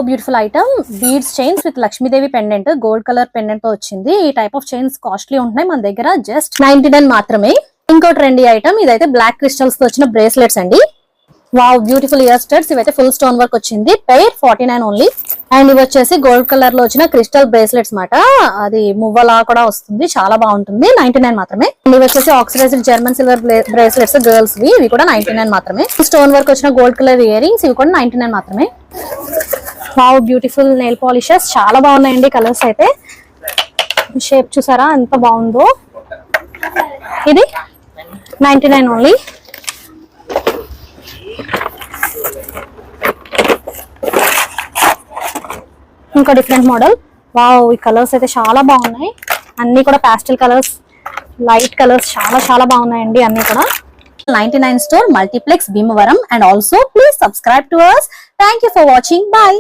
Beautiful item beads chains with Lakshmidevi pendant gold colour pendant తో వచ్చింది. ఈ టైప్ ఆఫ్ చైన్స్ కాస్ట్లీ ఉంటున్నాయి మన దగ్గర, జస్ట్ 99 మాత్రమే. ఇంకో ట్రెండీ ఐటమ్ ఇదైతే బ్లాక్ క్రిస్టల్స్ తో వచ్చిన బ్రేస్లెట్స్ అండి. Wow, beautiful year studs. ఇవైతే ఫుల్ స్టోన్ వర్క్ వచ్చింది. Pair 49 only. అండ్ ఇవి వచ్చేసి గోల్డ్ కలర్ లో వచ్చిన క్రిస్టల్ బ్రేస్లెట్స్ మాట. అది మువ్వలా కూడా వస్తుంది, చాలా బాగుంటుంది. 99 మాత్రమే. అండ్ ఇవి వచ్చేసి oxidised German silver bracelets girls వి. ఇవి కూడా 99 మాత్రమే. స్టోన్ వర్క్ వచ్చిన గోల్డ్ కలర్ ఇయర్ రింగ్స్, ఇవి కూడా 99 మాత్రమే. వావ్, బ్యూటిఫుల్ నెయిల్ పాలిషెస్ చాలా బాగున్నాయండి. కలర్స్ అయితే షేప్ చూసారా ఎంత బాగుందో. ఇది 99 ఓన్లీ. ఇంకో డిఫరెంట్ మోడల్. వావ్, ఈ కలర్స్ అయితే చాలా బాగున్నాయి. అన్ని కూడా పాస్టల్ కలర్స్, లైట్ కలర్స్ చాలా చాలా బాగున్నాయండి అన్ని కూడా. 99 store, multiplex, Bhimavaram. And also please subscribe to us. Thank you for watching. Bye.